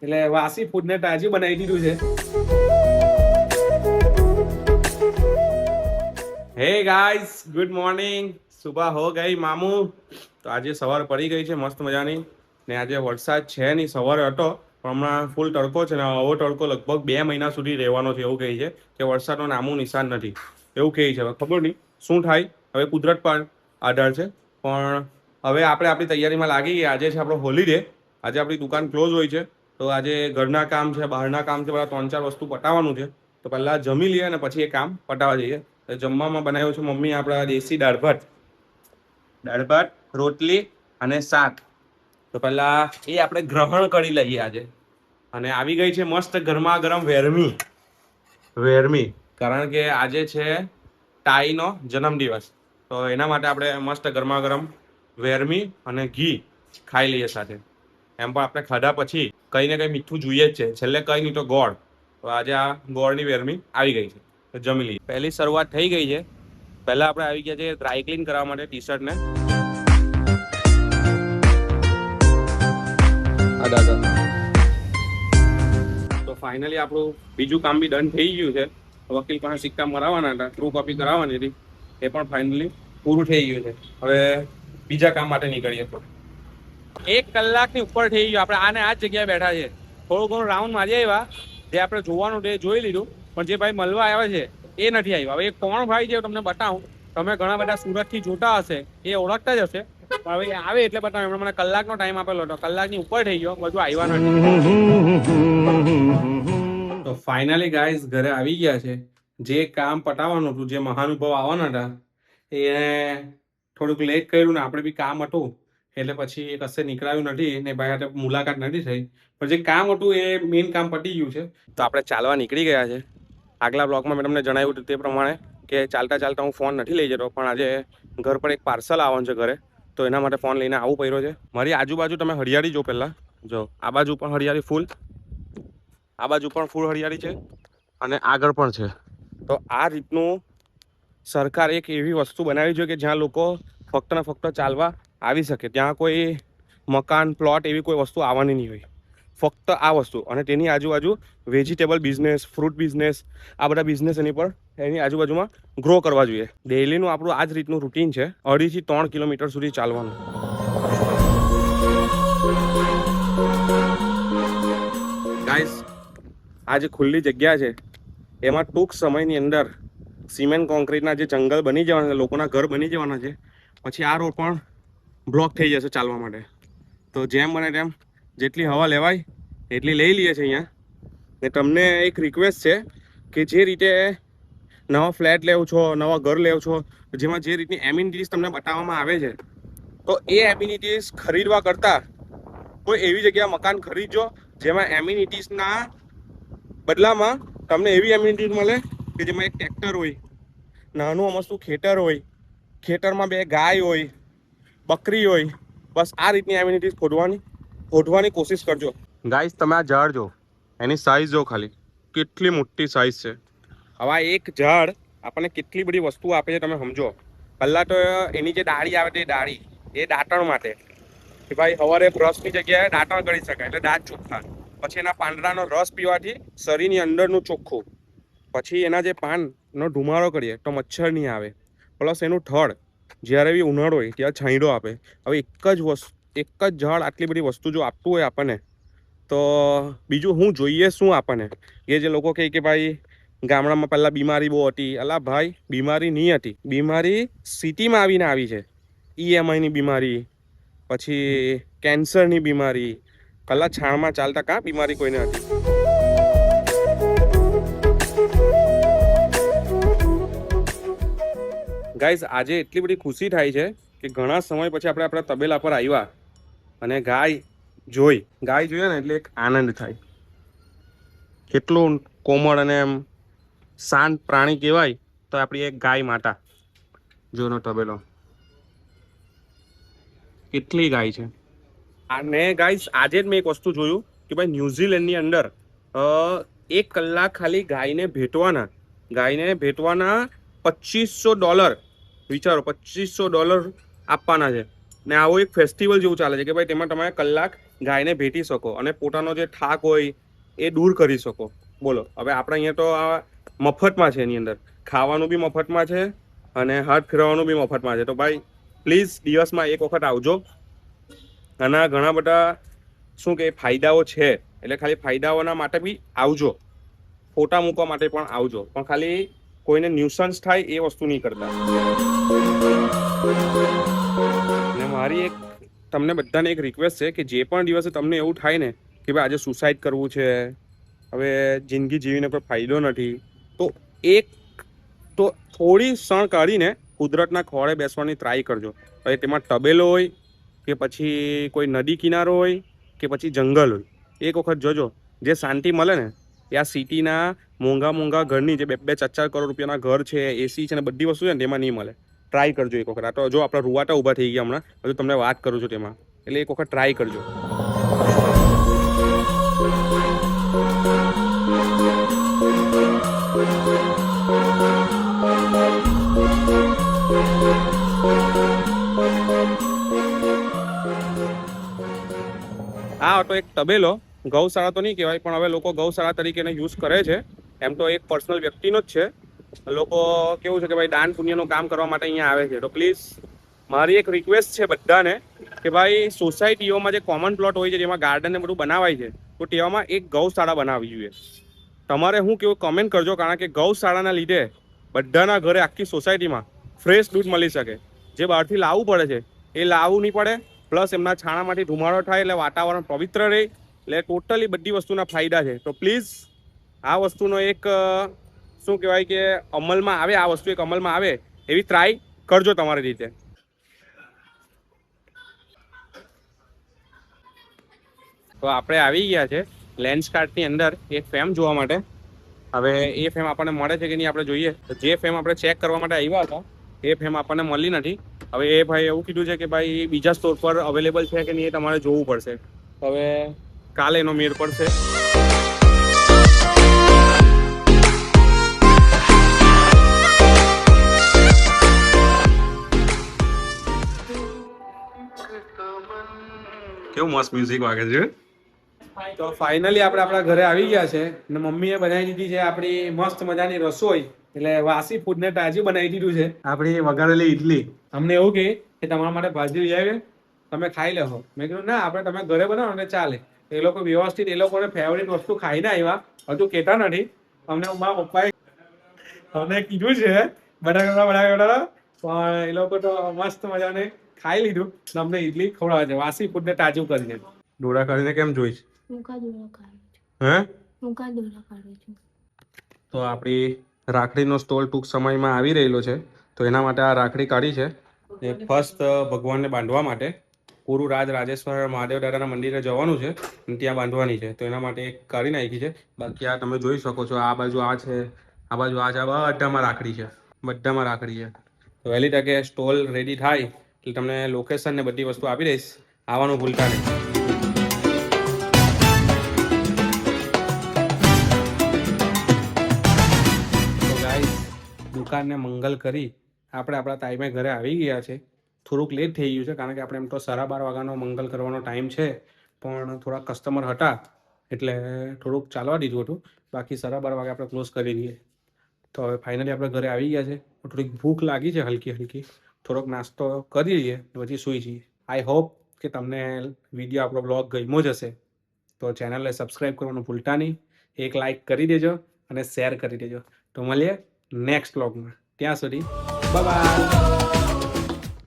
એટલે વાસી ફૂડને તાજી બનાવી દીધું છે. હે ગાઈસ, ગુડ મોર્નિંગ. સુબહ હો ગઈ મામू. તો આજે સવાર પડી ગઈ છે મસ્ત મજાની ને આજે વરસાદ છે નહીં, સવારે હતો પણ હમણાં ફૂલ તડકો છે ને આવો તડકો લગભગ 2 મહિના સુધી રહેવાનો છે એવું કહે છે કે વરસાદનું નામું નિશાન નથી એવું કહે છે. હવે ખબર નહીં શું થાય, હવે કુદરત પર આધાર છે. પણ હવે આપણે આપણી તૈયારીમાં લાગી ગયા. આજે છે આપણો હોલિડે, આજે આપણી દુકાન ક્લોઝ હોય છે. તો આજે ઘરના કામ છે, બહારના કામ છે, બધા 3-4 વસ્તુ પટાવવાનું છે. તો પહેલાં જમી લઈએ અને પછી એ કામ પટાવવા જઈએ. જમવામાં બનાવ્યું છે મમ્મી આપણા દેશી દાળ ભાત, રોટલી અને શાક. તો પહેલાં એ આપણે ગ્રહણ કરી લઈએ આજે. અને આવી ગઈ છે મસ્ત ગરમા ગરમ વેરમી, કારણ કે આજે છે ટાઈનો જન્મદિવસ. તો એના માટે આપણે મસ્ત ગરમા ગરમ વેરમી અને ઘી ખાઈ લઈએ સાથે. એમ પણ આપણે ખાધા પછી કંઈ ને કંઈ મીઠું જોઈએ જ છે, છેલ્લે કંઈ નહીં તો ગોળ. તો આજે આ ગોળની વેરમી આવી ગઈ છે, તો જમી લઈએ. પહેલી શરૂઆત થઈ ગઈ છે. પહેલાં આપણે આવી ગયા છે ડ્રાય ક્લીન કરવા માટે ટી શર્ટને. તો ફાઇનલી આપણું બીજું કામ બી ડન થઈ ગયું છે. વકીલ પાસે સિક્કા મરાવવાના હતા, ટ્રુ કોપી કરાવવાની હતી, એ પણ ફાઇનલી પૂરું થઈ ગયું છે. હવે બીજા કામ માટે નીકળીએ. 1 કલાકની ઉપર થઈ ગયું આપણે આને આ જ જગ્યાએ બેઠા છે. થોડું ઘણું રાઉન્ડ મારી આવ્યા, જે આપણે જોવાનું તે જોઈ લીધું, પણ જે ભાઈ મળવા આવ્યા છે એ નથી આવ્યા. હવે એ કોણ ભાઈ છે તમને બતાવું. તમે ઘણા બધા સુરતથી જોતા હશે, એ ઓળખતા જ હશે, પણ હવે આવે એટલે બતાવો. એમણે મને કલાકનો ટાઈમ આપેલો હતો, કલાકની ઉપર થઈ ગયો, બધું આવ્યા નથી. તો ફાઇનલી ગાઈઝ ઘરે આવી ગયા છે. જે કામ પટાવવાનું હતું, જે મહાનુભાવ આવવાના હતા, એ થોડુંક લેટ કર્યું ને આપણે બી કામ હતું એટલે પછી કશે નીકળાયું નથી ને ભાઈ હાથે મુલાકાત નથી થઈ. પણ જે કામ હતું એ મેઇન કામ પતી ગયું છે. તો આપણે ચાલવા નીકળી ગયા છે. આગલા બ્લોગમાં મેં તમને જણાવ્યું હતું તે પ્રમાણે કે ચાલતા ચાલતા હું ફોન નથી લઈ જતો, પણ આજે ઘર પર એક પાર્સલ આવવાનું છે ઘરે, તો એના માટે ફોન લઈને આવવું પડ્યો છે. મારી આજુબાજુ તમે હરિયાળી જો, પહેલાં જો આ બાજુ પણ હરિયાળી ફૂલ, આ બાજુ પણ ફૂલ હરિયાળી છે અને આગળ પણ છે. તો આ રીતનું સરકાર એક એવી વસ્તુ બનાવી છે કે જ્યાં લોકો ફક્ત ને ફક્ત ચાલવા આવી શકે. ત્યાં કોઈ મકાન પ્લોટ એવી કોઈ વસ્તુ આવવાની નહીં હોય, ફક્ત આ વસ્તુ. અને તેની આજુબાજુ વેજીટેબલ બિઝનેસ, ફ્રૂટ બિઝનેસ, આ બધા બિઝનેસ એની પર એની આજુબાજુમાં ગ્રો કરવા જોઈએ. ડેઈલીનું આપણું આ જ રીતનું રૂટીન છે, 2.5 થી 3 કિલોમીટર સુધી ચાલવાનું. ગાઈસ, આ જે ખુલ્લી જગ્યા છે એમાં ટૂંક સમયની અંદર સિમેન્ટ કોન્ક્રીટના જે જંગલ બની જવાના છે, લોકોના ઘર બની જવાના છે. પછી આ રોડ પણ બ્લોક થઈ જશે ચાલવા માટે. તો જેમ બને તેમ જેટલી હવા લેવાય એટલી લઈ લઈએ છીએ અહીંયા. ને તમને એક રિક્વેસ્ટ છે કે જે રીતે નવા ફ્લેટ લેવો છો, નવા ઘર લેવો છો, જેમાં જે રીતની એમ્યુનિટીઝ તમને બતાવવામાં આવે છે, તો એ એમ્યુનિટીઝ ખરીદવા કરતાં કોઈ એવી જગ્યાએ મકાન ખરીદજો જેમાં એમ્યુનિટીઝના બદલામાં તમને એવી એમ્યુનિટીઝ મળે કે જેમાં એક ટ્રેક્ટર હોય, નાનું અમસ્તું ખેતર હોય, ખેતરમાં 2 ગાય હોય, બકરી હોય. બસ આ રીતની એમ્યુનિટીઝ ખોદવાની કોશિશ કરજો. ગાઈસ, તમે આ ઝાડ જો, એની સાઇઝ જો ખાલી, કેટલી મોટી સાઇઝ છે. હવે આ એક ઝાડ આપણને કેટલી બધી વસ્તુઓ આપે છે તમે સમજો. પહેલાં તો એની જે ડાળી આવે તે ડાળી એ દાંતણ માટે, કે ભાઈ સવારે બ્રશની જગ્યાએ દાંતણ કરી શકાય એટલે દાંત ચોખ્ખા. પછી એના પાંદડાનો રસ પીવાથી શરીરની અંદરનું ચોખ્ખું. પછી એના જે પાનનો ધુમાડો કરીએ તો મચ્છર નહીં આવે. પ્લસ એનું થડ જ્યારે બી ઉનાળો હોય ત્યારે છાંયડો આપે. હવે એક જ ઝાડ આટલી બધી વસ્તુ જો આપતું હોય આપણને, તો બીજું શું જોઈએ? શું આપણને એ જે લોકો કહે કે ભાઈ ગામડામાં પહેલાં બીમારી બહુ હતી. અલા ભાઈ, બીમારી નહીં હતી, બીમારી સિટીમાં આવીને આવી છે. EMIની બીમારી, પછી કેન્સરની બીમારી. પહેલાં છાણમાં ચાલતા કાં બીમારી કોઈને હતી? ગાઈઝ, આજે એટલી બધી ખુશી થાય છે કે ઘણા સમય પછી આપણે આપણા તબેલા પર આવ્યા અને ગાય જોઈએ ને એટલે એક આનંદ થાય. કેટલું કોમળ અને એમ શાંત પ્રાણી કહેવાય તો આપણી એક ગાય માતા. જોનો તબેલો કેટલી ગાય છે. અને ગાઈસ, આજે જ મેં એક વસ્તુ જોયું કે ભાઈ ન્યુઝીલેન્ડની અંદર 1 કલાક ખાલી ગાયને ભેટવાના $2500. વિચારો, $2500 આપવાના છે. ને આવો એક ફેસ્ટિવલ જેવું ચાલે છે કે ભાઈ તેમાં તમારે કલાક ગાયને ભેટી શકો અને પોતાનો જે થાક હોય એ દૂર કરી શકો. બોલો હવે આપણે અહીંયા તો આ મફતમાં છે, એની અંદર ખાવાનું બી મફતમાં છે અને હાથ ફેરવવાનું બી મફતમાં છે. તો ભાઈ પ્લીઝ દિવસમાં એક વખત આવજો. આના ઘણા બધા શું કે ફાયદાઓ છે, એટલે ખાલી ફાયદાઓના માટે બી આવજો, ફોટા મૂકવા માટે પણ આવજો, પણ ખાલી કોઈને ન્યુસન્સ થાય એ વસ્તુ નહીં કરતા. ને મારી એક તમને બધાને એક રિક્વેસ્ટ છે કે જે પણ દિવસે તમને એવું થાય ને કે ભાઈ આજે સુસાઇડ કરવું છે, હવે જિંદગી જીવીને કોઈ ફાયદો નથી, તો થોડી ક્ષણ કાઢીને કુદરતના ખોળે બેસવાની ટ્રાય કરજો. હવે તેમાં તબેલો હોય કે પછી કોઈ નદી કિનારો હોય કે પછી જંગલ હોય, એક વખત જોજો. જે શાંતિ મળે ને એ આ સિટીના મોંઘા ઘરની જે 2-4 કરોડ રૂપિયાના ઘર છે, એસી છે ને બધી વસ્તુ છે ને તેમાં નહીં મળે. ટ્રાય કરજો એક વખત. આ તો જો આપણા રૂવાટા ઊભા થઈ ગયા હમણાં, હજુ તમને વાત કરું છું તેમાં, એટલે એક વખત ટ્રાય કરજો. આ હતો એક તબેલો. ગૌશાળા તો નહીં કહેવાય, પણ હવે લોકો ગૌશાળા તરીકે એને યુઝ કરે છે. એમ તો એક પર્સનલ વ્યક્તિનો જ છે. લોકો કેવું છે કે ભાઈ દાન પુણ્યનું કામ કરવા માટે અહીંયા આવે છે. તો પ્લીઝ મારી એક રિક્વેસ્ટ છે બધાને કે ભાઈ સોસાયટીઓમાં જે કોમન પ્લોટ હોય છે, જેમાં ગાર્ડન ને બધું બનાવાય છે, તો તેમાં એક ગૌશાળા બનાવવી જોઈએ. તમારે હું કેવું કમેન્ટ કરજો, કારણ કે ગૌશાળાના લીધે બધાના ઘરે આખી સોસાયટીમાં ફ્રેશ દૂધ મળી શકે. જે બહારથી લાવવું પડે છે એ લાવવું નહીં પડે, પ્લસ એમના છાણામાંથી ધુમાડો થાય એટલે વાતાવરણ પવિત્ર રહે. એટલે ટોટલી બધી વસ્તુના ફાયદા છે. તો પ્લીઝ આ વસ્તુનો એક શું કહેવાય કે અમલમાં આવે, આ વસ્તુ એક અમલમાં આવે એવી ટ્રાય કરજો તમારી રીતે. તો આપણે આવી ગયા છે લેન્સકાર્ટની અંદર એક ફેમ જોવા માટે. હવે એ ફેમ આપણને મળે છે કે નહીં આપણે જોઈએ. જે ફેમ આપણે ચેક કરવા માટે આવ્યા હતા એ ફેમ આપણને મળી નથી. હવે એ ભાઈ એવું કીધું છે કે ભાઈ બીજા સ્ટોર પર અવેલેબલ છે કે નહીં એ તમારે જોવું પડશે. હવે કાલે એનો મેળ પડશે. કેવું મસ્ત મ્યુઝિક વાગે છે. તો ફાઇનલી આપણે આપણા ઘરે આવી ગયા છે ને મમ્મીએ બનાવી દીધી છે આપણી મસ્ત મજાની રસોઈ. એટલે વાસી ફૂડ ને તાજી બનાવી દીધું છે આપણી વઘારેલી ઈડલી. અમને એવું કે તમારા માટે ભાજી લઈ આવે, તમે ખાઈ લેવો. મેં કીધું ના, આપણે તમે ઘરે બનાવો ને ચાલે. એ લોકો વ્યવસ્થિત એ લોકોને ફેવરિટ વસ્તુ ખાઈને આવ્યા, હજુ કહેતા નથી. અમને મારા પપ્પાએ અમને કીધું છે બનાવડા, પણ એ લોકો તો મસ્ત મજાને ખાઈ લીધું. અમને ઈડલી ખવડાવે છે વાસી ફૂડ ને તાજું કરીને. ડોળા કરીને કેમ જોઈશ? તો આપણી રાખડીનો સ્ટોલ ટૂંક સમયમાં આવી રહેલો છે. તો એના માટે આ રાખડી કાઢી છે એ ફર્સ્ટ ભગવાનને બાંધવા માટે. પૂરું રાજેશ્વર મહાદેવ દાદાના મંદિરે જવાનું છે અને ત્યાં બાંધવાની છે. તો એના માટે એક કાઢી નાખી છે. બાકી આ તમે જોઈ શકો છો, આ બાજુ આ છે, આ બાજુ આ છે, બધામાં રાખડી છે, બધામાં રાખડી છે. તો વહેલી તકે સ્ટોલ રેડી થાય એટલે તમને લોકેશન ને બધી વસ્તુ આપી દઈશ. આવવાનું ભૂલતા નહીં. દુકાનને મંગલ કરી આપણે આપણા ટાઈમે ઘરે આવી ગયા છે. થોડુંક લેટ થઈ ગયું છે, કારણ કે આપણે એમ તો 12:30 વાગ્યાનો મંગલ કરવાનો ટાઈમ છે, પણ થોડા કસ્ટમર હતા એટલે થોડુંક ચાલવા દીધું હતું. બાકી 12:30 વાગે આપણે ક્લોઝ કરી દઈએ. તો હવે ફાઇનલી આપણે ઘરે આવી ગયા છે. થોડીક ભૂખ લાગી છે હલકી, થોડોક નાસ્તો કરી લઈએ પછી સૂઈ જઈએ. આઈ હોપ કે તમને વિડીયો આપણો બ્લોગ ગમ્યો જ હશે. તો ચેનલને સબસ્ક્રાઈબ કરવાનું ભૂલતા નહીં, એક લાઈક કરી દેજો અને શેર કરી દેજો. તો મળીએ નેક્સ્ટ વ્લોગમાં. ત્યાં સુધી બાય બાય.